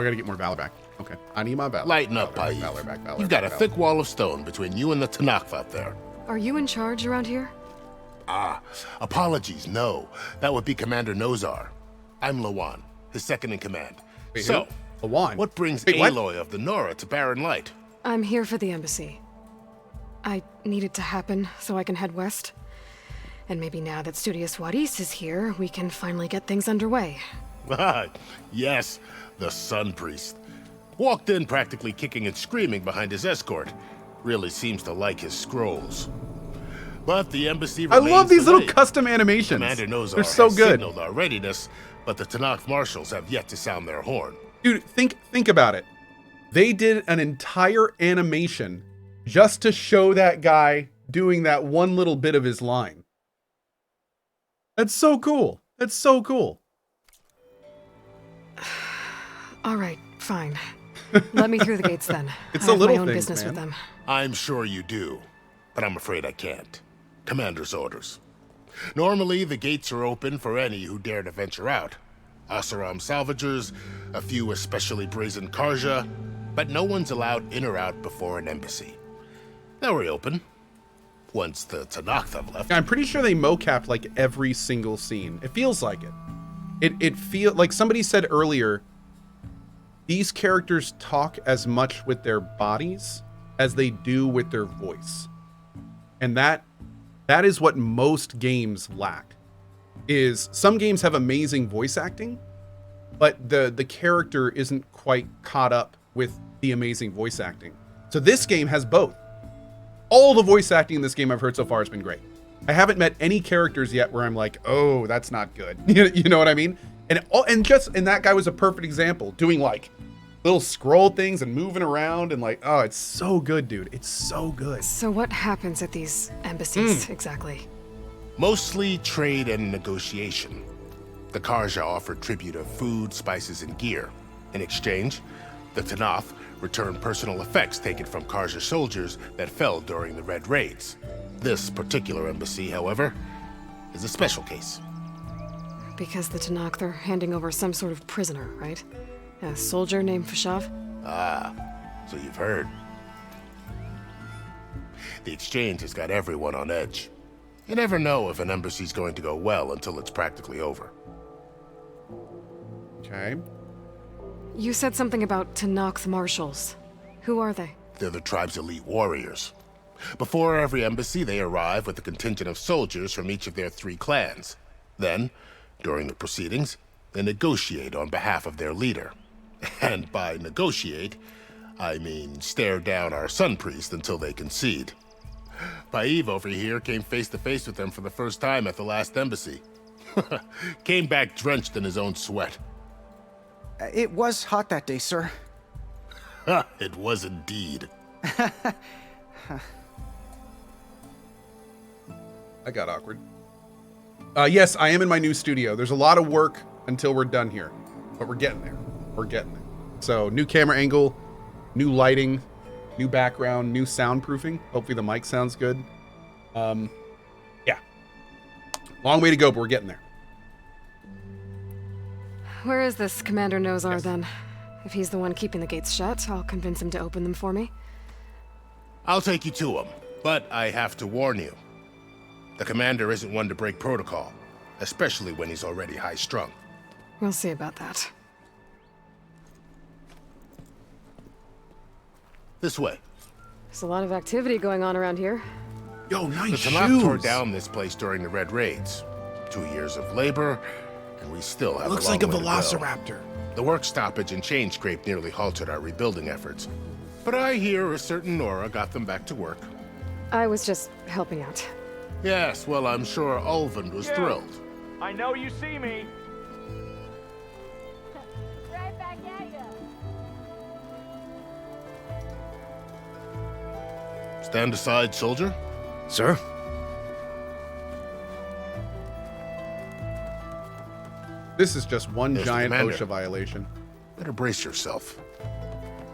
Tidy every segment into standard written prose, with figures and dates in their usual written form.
I gotta get more valor back. Okay, I need my valor. Lighten up, valor, Paif. valor back, valor You've back, got a valor. thick wall of stone between you and the Tanakh out there. Are you in charge around here? Ah, apologies, no. That would be Commander Nozar. I'm Lawan, his second in command. Wait, so, who? Lawan? what brings Wait, what? Aloy of the Nora to Barren Light? I'm here for the embassy. I need it to happen so I can head west. And maybe now that Studious Wadis is here, we can finally get things underway. Yes, the Sun Priest. Walked in practically kicking and screaming behind his escort. Really seems to like his scrolls. But the embassy I remains love these little delayed. custom animations. Commander Nozar They're so has good. signaled our readiness, but the Tanakh marshals have yet to sound their horn. Dude, think about it. They did an entire animation just to show that guy doing that one little bit of his line. That's so cool. That's so cool. All right, fine. Let me through the gates then. It's I the have little my own things, business with man. them. I'm sure you do, but I'm afraid I can't. Commander's orders. Normally, the gates are open for any who dare to venture out. Asaram salvagers, a few especially brazen Karja, but no one's allowed in or out before an embassy. They'll reopen once the Tanakh have left. I'm pretty sure they mocapped like every single scene. It feels like it. It feels like somebody said earlier, these characters talk as much with their bodies as they do with their voice. And that is what most games lack. Is some games have amazing voice acting, but the character isn't quite caught up with the amazing voice acting. So this game has both. All the voice acting in this game I've heard so far has been great. I haven't met any characters yet where I'm like, oh, that's not good. You know what I mean? And that guy was a perfect example, doing like little scroll things and moving around and like, oh, it's so good, dude. It's so good. So what happens at these embassies exactly? Mostly trade and negotiation. The Karja offer tribute of food, spices, and gear. In exchange, the Tanakh return personal effects taken from Karja soldiers that fell during the Red Raids. This particular embassy, however, is a special case. Because the Tanakh, they're handing over some sort of prisoner, right? A soldier named Fashav? Ah, so you've heard. The exchange has got everyone on edge. You never know if an embassy's going to go well until it's practically over. Okay. You said something about Tanakh marshals. Who are they? They're the tribe's elite warriors. Before every embassy, they arrive with a contingent of soldiers from each of their 3 clans. Then, during the proceedings, they negotiate on behalf of their leader. And by negotiate, I mean stare down our Sun Priest until they concede. Paif over here came face to face with them for the first time at the last embassy. Came back drenched in his own sweat. It was hot that day, sir. It was indeed. I got awkward. Yes, I am in my new studio. There's a lot of work until we're done here, but we're getting there. We're getting there. So new camera angle, new lighting, new background, new soundproofing. Hopefully the mic sounds good. Yeah. Long way to go, but we're getting there. Where is this Commander Nozar Yes. then? If he's the one keeping the gates shut, I'll convince him to open them for me. I'll take you to him, but I have to warn you. The commander isn't one to break protocol, especially when he's already high-strung. We'll see about that. This way. There's a lot of activity going on around here. Yo, The nice Tanakh tore shoes. down this place during the Red Raids. 2 years of labor, and we still have Looks a long like a way to go. velociraptor. The work stoppage and chain scrape nearly halted our rebuilding efforts. But I hear a certain Nora got them back to work. I was just helping out. Yes, well, I'm sure Ulvund was thrilled. I know you see me. Right back at ya. Stand aside, soldier. Sir? This is just one There's the giant commander. OSHA violation. Better brace yourself.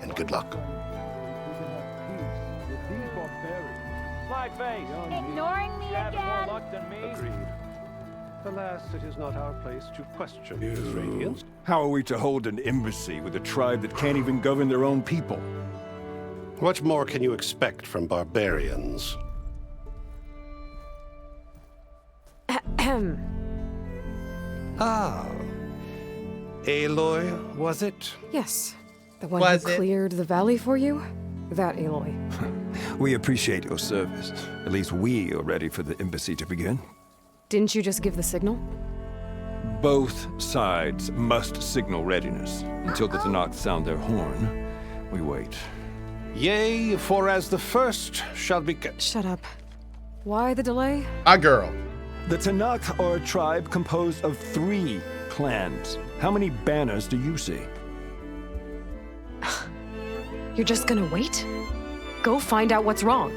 And good luck. My face. Ignoring me You have more again? luck than me. Agreed. Alas, it is not our place to question his radiance. How are we to hold an embassy with a tribe that can't even govern their own people? What more can you expect from barbarians? Ah. Aloy, was it? Yes. The one Was who it? cleared the valley for you? That Aloy. We appreciate your service. At least we are ready for the embassy to begin. Didn't you just give the signal? Both sides must signal readiness. Until the Tanakh sound their horn, we wait. Yea, for as the first shall be... Shut up. Why the delay? A girl. The Tanakh are a tribe composed of 3 clans. How many banners do you see? You're just gonna wait? Go find out what's wrong.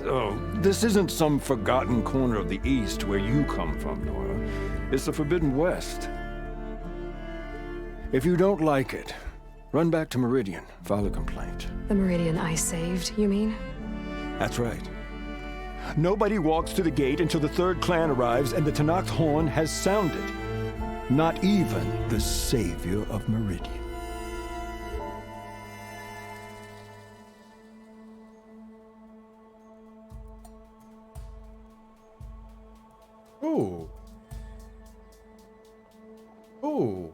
Oh, this isn't some forgotten corner of the East where you come from, Nora. It's the Forbidden West. If you don't like it, run back to Meridian, file a complaint. The Meridian I saved, you mean? That's right. Nobody walks to the gate until the 3rd clan arrives and the Tanakh's horn has sounded. Not even the savior of Meridian. Ooh. Ooh.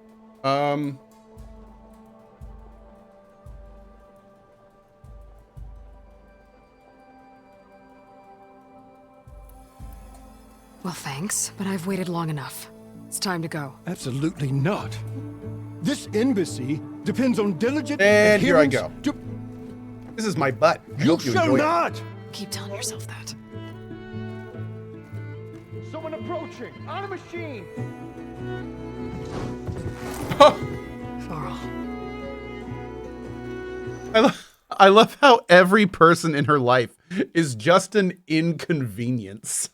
Well, thanks, but I've waited long enough. It's time to go. Absolutely not. This embassy depends on diligent And here I adherence go. to- This is my butt. I You hope you shall enjoy it. not! Keep telling yourself that. Someone approaching! On a machine! Varl. I love how every person in her life is just an inconvenience.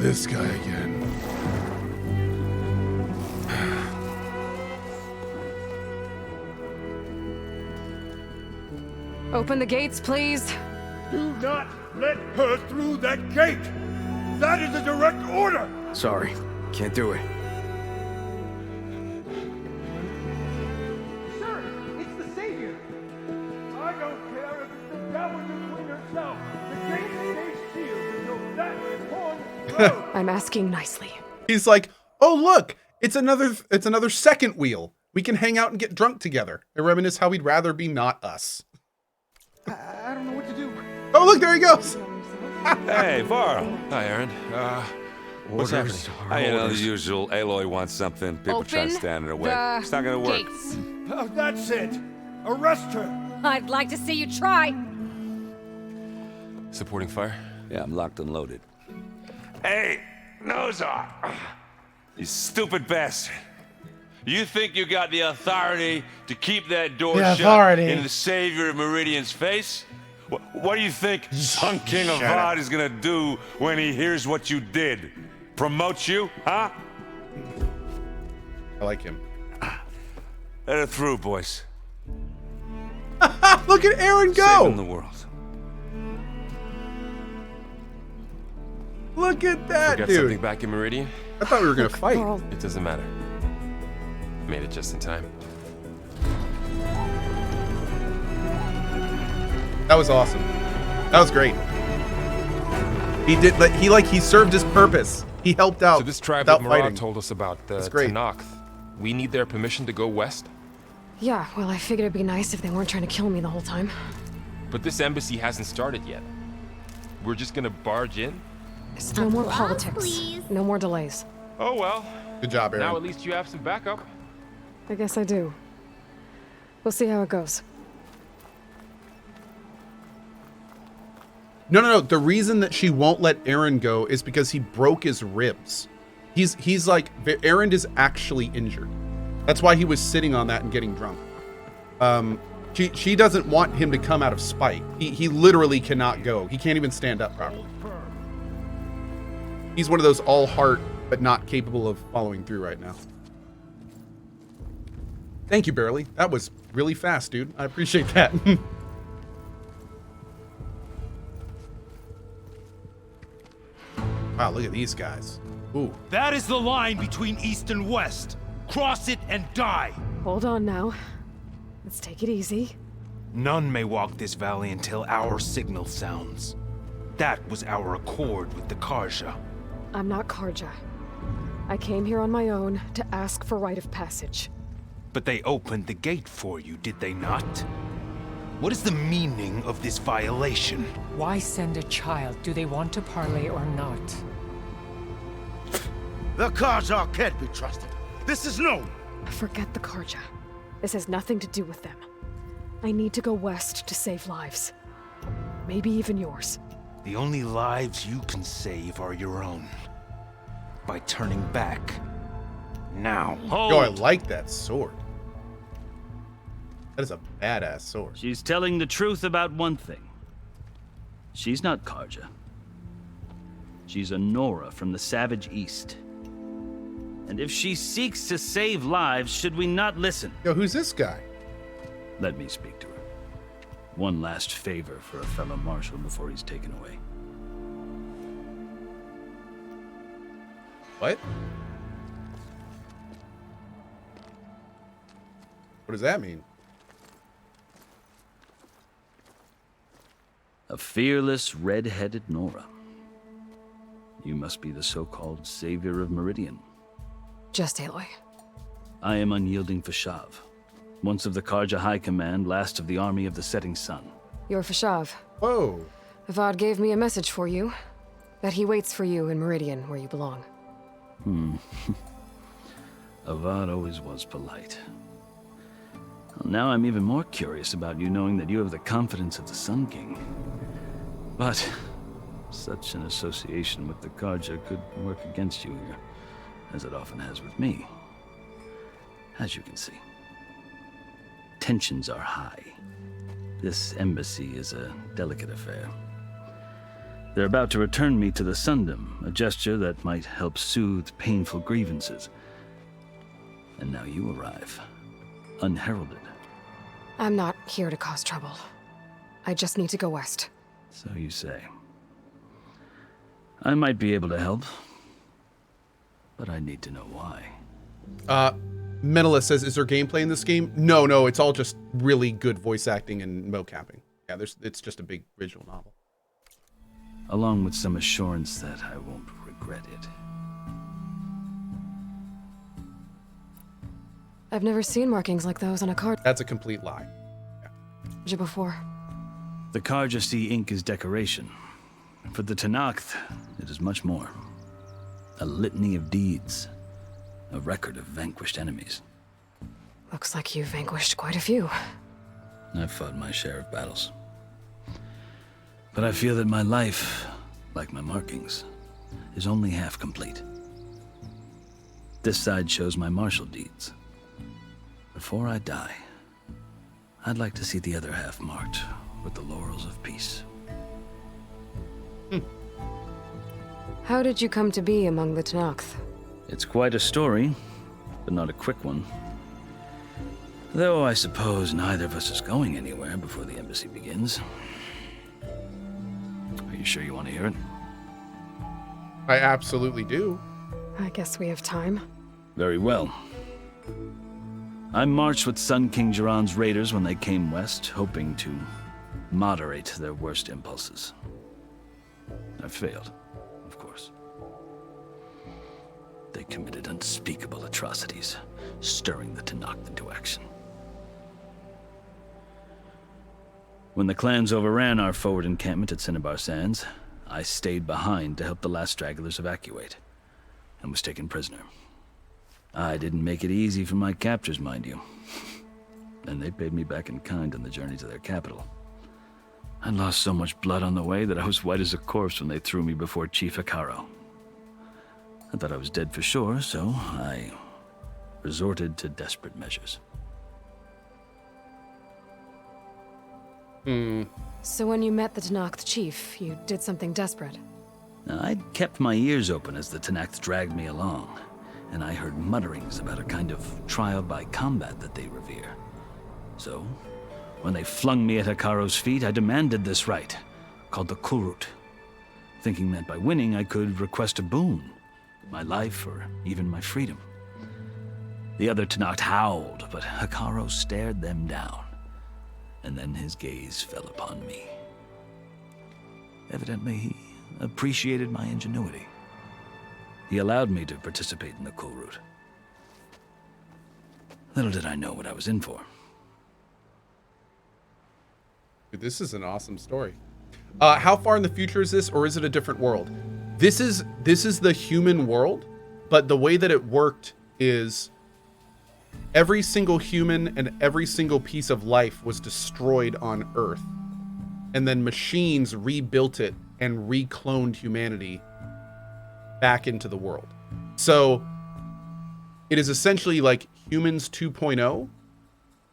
This guy again. Open the gates, please. Do not let her through that gate! That is a direct order! Sorry, can't do it. Sir, it's the Savior! I don't care if it's the Dowager Queen herself! The gate stays sealed until that horn blows! I'm asking nicely. He's like, oh look, it's another second wheel. We can hang out and get drunk together. I reminisce how we'd rather be not us. I don't know what to do. Oh look, there he goes. Hey, Varl. Hi, Aaron. What's happening? You know, the usual. Aloy wants something. People try to stand in her way. It's not gonna work. Gates. Oh, that's it! Arrest her! I'd like to see you try. Supporting fire? Yeah, I'm locked and loaded. Hey, nozar! You stupid bastard. You think you got the authority to keep that door shut in the savior of Meridian's face? What do you think Sun King of Vod is gonna do when he hears what you did? Promote you, huh? I like him. Let her through, boys. Look at Aaron Saving the go. world. Look at that, Got dude. something back in Meridian? I thought we were gonna fight. Varl, It doesn't matter. Made it just in time. That was awesome. That was great. He did. He served his purpose. He helped out. So this tribe without that Murad fighting. told us about, the That's great. Tanakh, we need their permission to go west? yeah, well, I figured it'd be nice if they weren't trying to kill me the whole time. But this embassy hasn't started yet. We're just gonna barge in? No more Applause, politics. please. No more delays. Oh well. Good job, Aaron. Now at least you have some backup. I guess I do. We'll see how it goes. No. The reason that she won't let Aaron go is because he broke his ribs. He's like, Aaron is actually injured. That's why he was sitting on that and getting drunk. She doesn't want him to come out of spite. He literally cannot go. He can't even stand up properly. He's one of those all heart but not capable of following through right now. Thank you, Barely. That was really fast, dude. I appreciate that. Wow, look at these guys. Ooh. That is the line between East and West. Cross it and die. Hold on now. Let's take it easy. None may walk this valley until our signal sounds. That was our accord with the Carja. I'm not Carja. I came here on my own to ask for rite of passage. But they opened the gate for you, did they not? What is the meaning of this violation? Why send a child? Do they want to parley or not? The Carja can't be trusted. This is known. Forget the Carja. This has nothing to do with them. I need to go west to save lives. Maybe even yours. The only lives you can save are your own. By turning back. Now. Yo, I like that sword. That is a badass sword. She's telling the truth about one thing. She's not Carja. She's a Nora from the Savage East. And if she seeks to save lives, should we not listen? Yo, who's this guy? Let me speak to her. One last favor for a fellow marshal before he's taken away. What? What does that mean? A fearless, red-headed Nora. You must be the so-called savior of Meridian. Just Aloy. I am unyielding Fashav, once of the Carja High Command, last of the army of the Setting Sun. You're Fashav. Whoa. Avad gave me a message for you. That he waits for you in Meridian, where you belong. Avad always was polite. Well, now I'm even more curious about you, knowing that you have the confidence of the Sun King. But such an association with the Carja could work against you here, as it often has with me. As you can see, tensions are high. This embassy is a delicate affair. They're about to return me to the Sundom, a gesture that might help soothe painful grievances. And now you arrive, unheralded. I'm not here to cause trouble. I just need to go west. So you say. I might be able to help, but I need to know why. Mentalist says, is there gameplay in this game? No, it's all just really good voice acting and mocapping. Yeah, it's just a big visual novel. Along with some assurance that I won't regret it. I've never seen markings like those on a card. That's a complete lie. Yeah. Before. The Carja see ink as decoration. For the Tenakth, it is much more. A litany of deeds. A record of vanquished enemies. Looks like you've vanquished quite a few. I've fought my share of battles. But I feel that my life, like my markings, is only half complete. This side shows my martial deeds. Before I die, I'd like to see the other half marked with the laurels of peace. How did you come to be among the Tenakth? It's quite a story, but not a quick one. Though I suppose neither of us is going anywhere before the embassy begins. Are you sure you want to hear it? I absolutely do. I guess we have time. Very well. I marched with Sun King Jiran's raiders when they came west, hoping to moderate their worst impulses. I failed, of course. They committed unspeakable atrocities, stirring the Tenakth into action. When the clans overran our forward encampment at Cinnabar Sands, I stayed behind to help the last stragglers evacuate, and was taken prisoner. I didn't make it easy for my captors, mind you. And they paid me back in kind on the journey to their capital. I lost so much blood on the way that I was white as a corpse when they threw me before Chief Hekarro. I thought I was dead for sure, so I resorted to desperate measures. So when you met the Tenakth chief, you did something desperate? I'd kept my ears open as the Tenakth dragged me along, and I heard mutterings about a kind of trial by combat that they revere. So, when they flung me at Hekarro's feet, I demanded this rite, called the Kurut. thinking that by winning I could request a boon, my life or even my freedom. The other Tenakth howled, but Hekarro stared them down, and then his gaze fell upon me. Evidently, he appreciated my ingenuity. He allowed me to participate in the Cohh route. Little did I know what I was in for. Dude, this is an awesome story. How far in the future is this, or is it a different world? This is the human world, but the way that it worked is every single human and every single piece of life was destroyed on Earth. And then machines rebuilt it and recloned humanity back into the world. So it is essentially like Humans 2.0,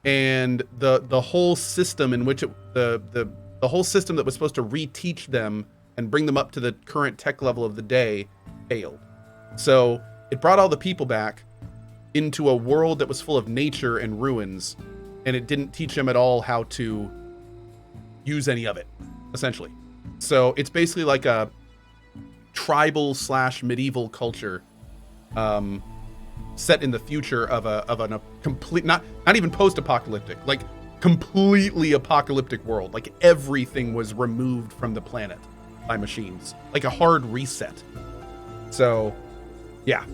and the whole system in which the whole system that was supposed to reteach them and bring them up to the current tech level of the day failed. So it brought all the people back into a world that was full of nature and ruins, and it didn't teach them at all how to use any of it, essentially. So it's basically like a tribal / medieval culture set in the future of a complete, not even post-apocalyptic, like completely apocalyptic world. Like everything was removed from the planet by machines, like a hard reset. So yeah.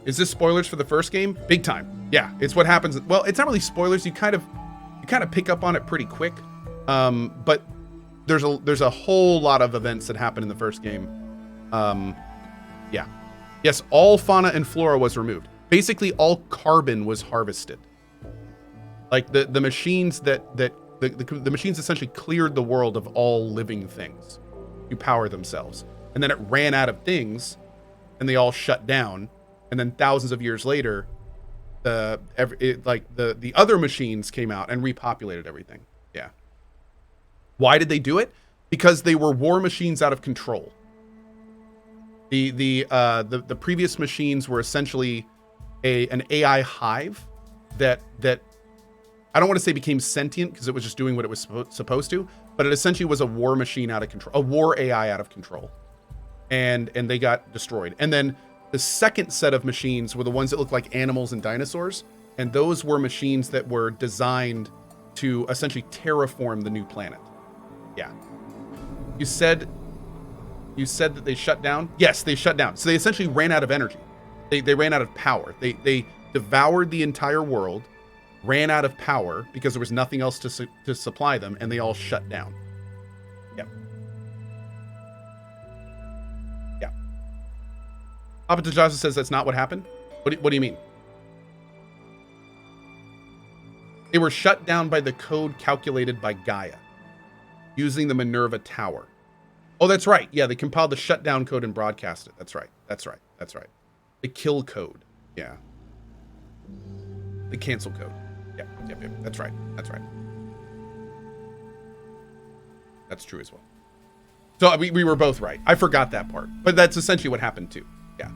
Is this spoilers for the first game? Big time. Yeah, it's what happens. Well, it's not really spoilers. You kind of pick up on it pretty quick. But there's a whole lot of events that happen in the first game. Yeah. Yes, all fauna and flora was removed. Basically, all carbon was harvested. Like the machines the machines essentially cleared the world of all living things to power themselves. And then it ran out of things, and they all shut down. And then thousands of years later, the other machines came out and repopulated everything. Yeah. Why did they do it? Because they were war machines out of control. The previous machines were essentially an AI hive that I don't want to say became sentient, because it was just doing what it was supposed to, but it essentially was a war machine out of control, a war AI out of control, and they got destroyed. And then the second set of machines were the ones that looked like animals and dinosaurs, and those were machines that were designed to essentially terraform the new planet. Yeah. You said that they shut down? Yes, they shut down. So they essentially ran out of energy. They ran out of power. They devoured the entire world, ran out of power because there was nothing else to supply them, and they all shut down. Yep. Yeah. Papa Tajasa says that's not what happened. What do you mean? They were shut down by the code calculated by Gaia, using the Minerva Tower. Oh, that's right. Yeah, they compiled the shutdown code and broadcast it. That's right. The kill code. Yeah. The cancel code. Yep. That's right. That's true as well. So we were both right. I forgot that part. But that's essentially what happened too. Yeah.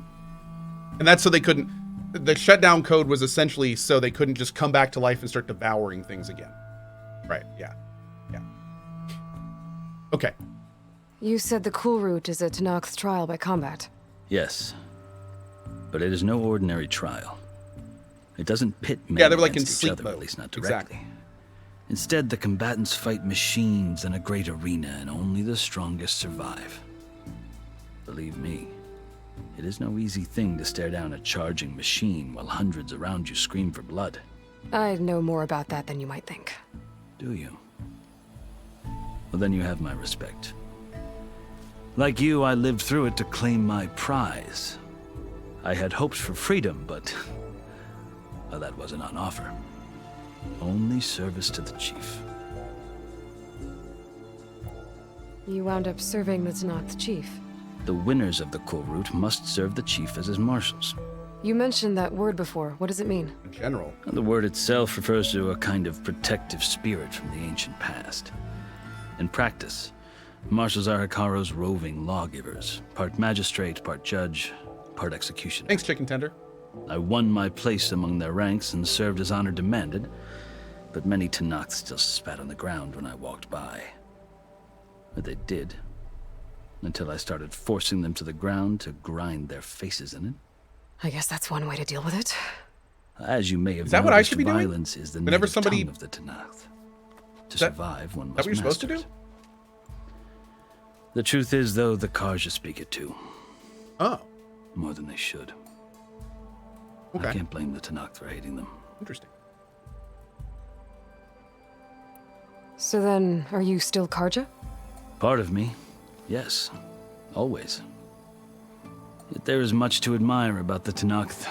And that's so they couldn't... The shutdown code was essentially so they couldn't just come back to life and start devouring things again. Right. Yeah. Okay. You said the Cohh route is a Tenakth's trial by combat. Yes. But it is no ordinary trial. It doesn't pit men they were like in against each sleep other, mode. at least not directly. Exactly. Instead, the combatants fight machines in a great arena, and only the strongest survive. Believe me, it is no easy thing to stare down a charging machine while hundreds around you scream for blood. I know more about that than you might think. Do you? Well, then you have my respect. Like you, I lived through it to claim my prize. I had hopes for freedom, but well, that wasn't on offer. Only service to the chief. You wound up serving the Tenakth's chief. The winners of the Cohh route must serve the chief as his marshals. You mentioned that word before. What does it mean? In general. The word itself refers to a kind of protective spirit from the ancient past. In practice, marshals are Hekarro's roving lawgivers, part magistrate, part judge, part executioner. Thanks, chicken tender. I won my place among their ranks and served as honor demanded, but many Tenakths still spat on the ground when I walked by. Or they did. until I started forcing them to the ground to grind their faces in it. I guess that's one way to deal with it. As you may have Is that what I noticed, should be doing? violence is the Whenever native somebody tongue of the Tanakh. To survive, one must that what you're supposed to master do? it. The truth is, though, the Karja speak it too. Oh. More than they should. Okay. I can't blame the Tanakh for hating them. Interesting. So then, are you still Karja? Part of me, yes. Always. Yet there is much to admire about the Tanakh,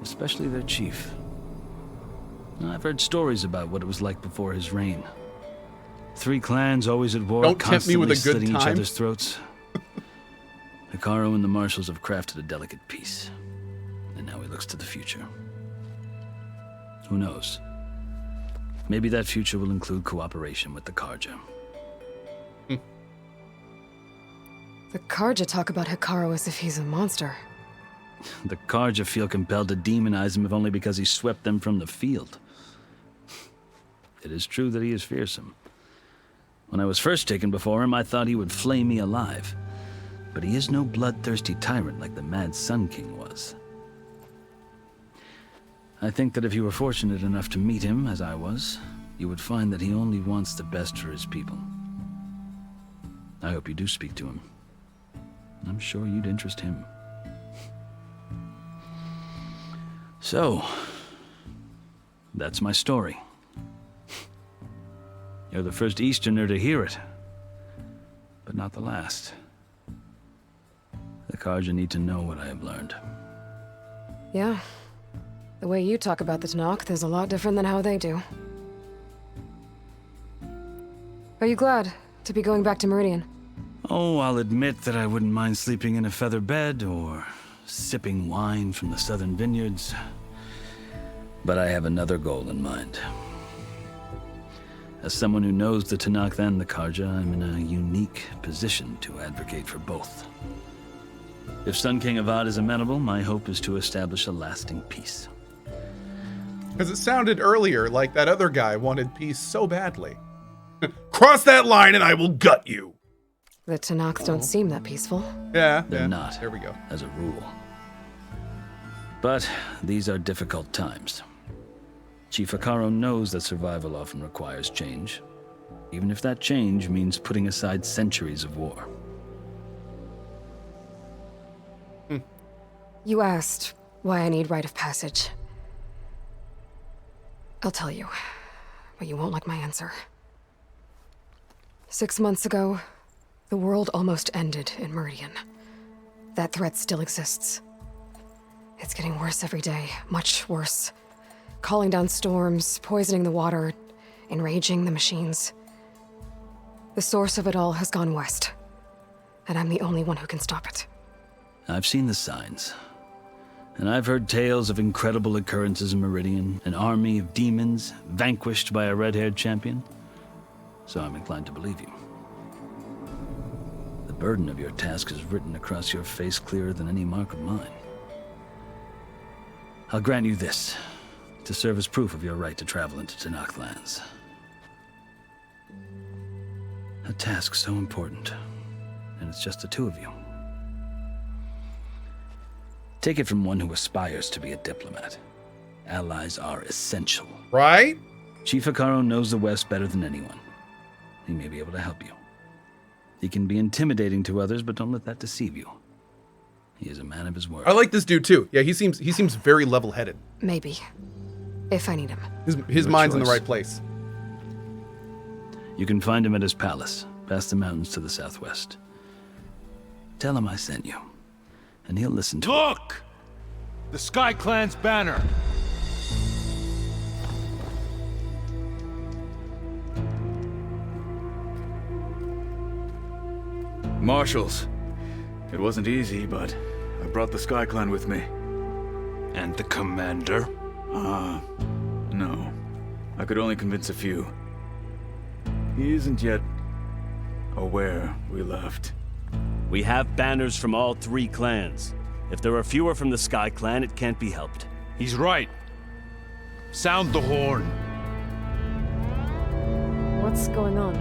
especially their chief. I've heard stories about what it was like before his reign. 3 clans always at war, Don't tempt me constantly with a good slitting each time. other's throats. Hekarro and the marshals have crafted a delicate peace, and now he looks to the future. Who knows? Maybe that future will include cooperation with the Karja. The Karja talk about Hekarro as if he's a monster. The Karja feel compelled to demonize him if only because he swept them from the field. It is true that he is fearsome. When I was first taken before him, I thought he would flay me alive. But he is no bloodthirsty tyrant like the Mad Sun King was. I think that if you were fortunate enough to meet him, as I was, you would find that he only wants the best for his people. I hope you do speak to him. I'm sure you'd interest him. So, that's my story. You're the first Easterner to hear it, but not the last. The Karja need to know what I have learned. Yeah. The way you talk about the Tanakh is a lot different than how they do. Are you glad to be going back to Meridian? Oh, I'll admit that I wouldn't mind sleeping in a feather bed or sipping wine from the southern vineyards. But I have another goal in mind. As someone who knows the Tanakh and the Karja, I'm in a unique position to advocate for both. If Sun King Avad is amenable, my hope is to establish a lasting peace. Because it sounded earlier like that other guy wanted peace so badly. Cross that line and I will gut you. The Tanakh don't seem that peaceful. Yeah, They're not. There we go. As a rule. But these are difficult times. Chief Hekarro knows that survival often requires change, even if that change means putting aside centuries of war. You asked why I need rite of passage. I'll tell you, but you won't like my answer. 6 months ago, the world almost ended in Meridian. That threat still exists. It's getting worse every day, much worse. Calling down storms, poisoning the water, enraging the machines. The source of it all has gone west, and I'm the only one who can stop it. I've seen the signs. And I've heard tales of incredible occurrences in Meridian, an army of demons vanquished by a red-haired champion. So I'm inclined to believe you. The burden of your task is written across your face clearer than any mark of mine. I'll grant you this, to serve as proof of your right to travel into Tanakh lands. A task so important, and it's just the two of you. Take it from one who aspires to be a diplomat. Allies are essential. Right? Chief Hekarro knows the West better than anyone. He may be able to help you. He can be intimidating to others, but don't let that deceive you. He is a man of his word. I like this dude too. Yeah, he seems very level-headed. Maybe. If I need him. His mind's in the right place. You can find him at his palace, past the mountains to the southwest. Tell him I sent you, and he'll listen to Look! The Sky Clan's banner! Marshals. It wasn't easy, but I brought the Sky Clan with me. And the commander? No. I could only convince a few. He isn't yet aware we left. We have banners from all 3 clans. If there are fewer from the Sky Clan, it can't be helped. He's right. Sound the horn. What's going on?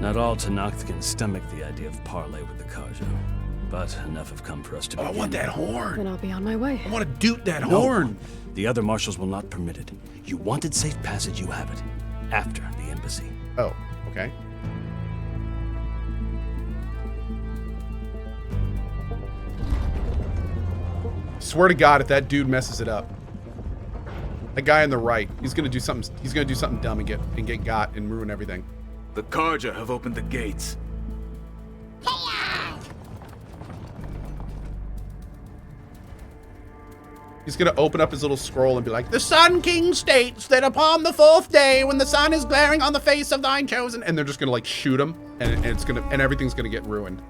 Not all Tenakth can stomach the idea of parley with the Carja, but enough have come for us to begin. I want that horn. Then I'll be on my way. I want to doot that No. horn. The other marshals will not permit it. You wanted safe passage, you have it. After the embassy. Oh, okay. Swear to God, if that dude messes it up, that guy on the right, he's gonna do something. He's gonna do something dumb and get got and ruin everything. The Carja have opened the gates. He's gonna open up his little scroll and be like, "The Sun King states that upon the 4th day, when the sun is glaring on the face of thine chosen," and they're just gonna like shoot him, and it's gonna, and everything's gonna get ruined.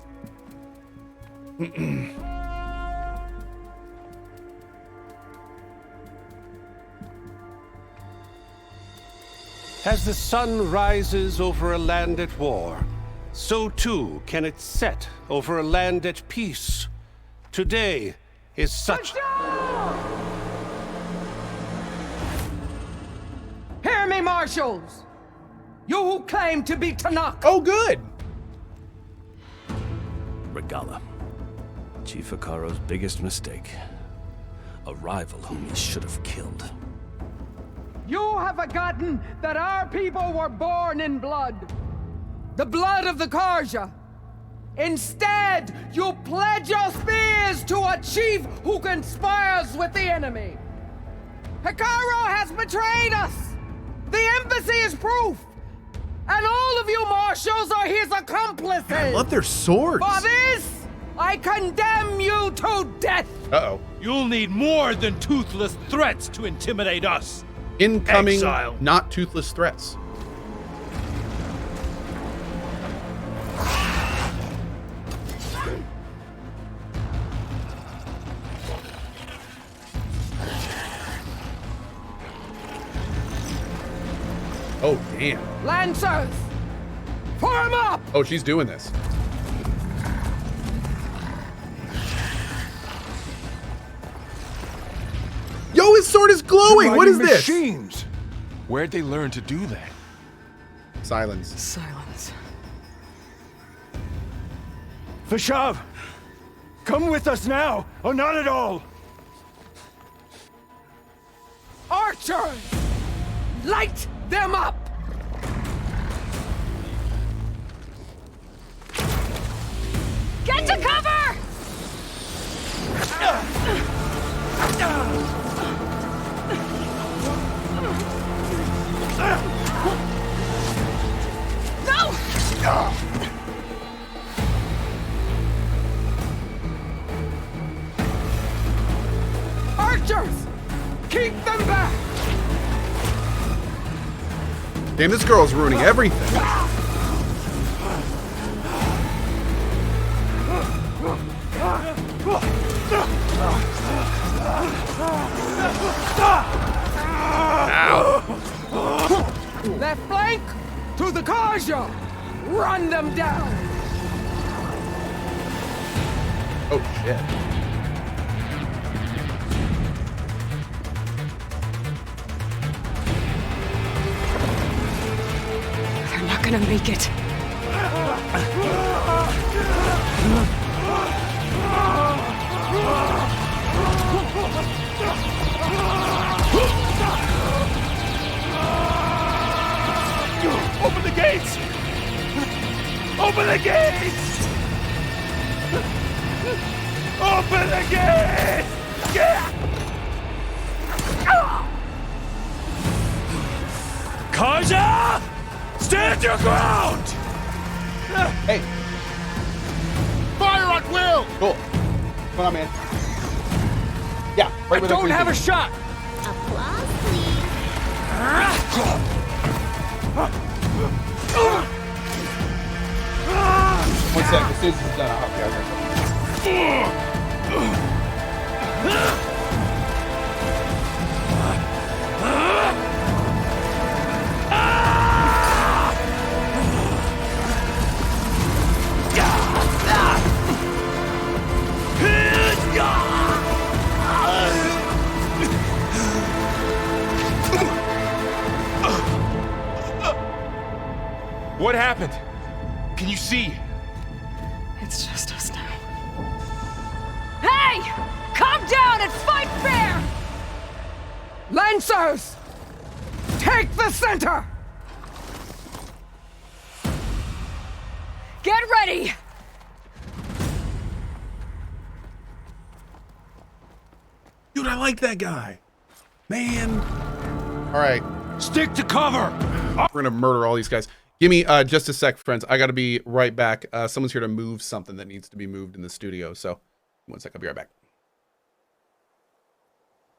As the sun rises over a land at war, so too can it set over a land at peace. Today is such... Hear me, marshals! You who claim to be Tenakth! Oh, good! Regalla. Chief Hekarro's biggest mistake. A rival whom he should have killed. You have forgotten that our people were born in blood. The blood of the Carja. Instead, you pledge your spears to a chief who conspires with the enemy. Hekarro has betrayed us. The embassy is proof. And all of you marshals are his accomplices. I love their swords. For this, I condemn you to death. Uh-oh. You'll need more than toothless threats to intimidate us. Incoming, Exile. not toothless threats. Oh, damn. Lancers, form up! Oh, she's doing this. Yo, his sword is glowing! What is this? Machines! Where'd they learn to do that? Silence. Silence. Fashav! Come with us now, or not at all! Archers, light them up! Get to cover! No! Archers, keep them back! Damn, this girl's ruining everything. Ow. Left flank to the Carja! Run them down! Oh, shit. They're not gonna make it. Open the gates! Open the gates! Open the gates! Carja! Stand your ground! Hey. Fire at will! Cool. Come on, man. Yeah, right I where don't have a thinking. shot! Applause, please. One sec, as soon as it's done, I'll help you out. What happened? Can you see? It's just us now. Hey! Calm down and fight fair! Lancers! Take the center! Get ready! Dude, I like that guy. Man. All right. Stick to cover! We're gonna murder all these guys. Give me just a sec, friends. I gotta be right back. Someone's here to move something that needs to be moved in the studio. So 1 sec, I'll be right back.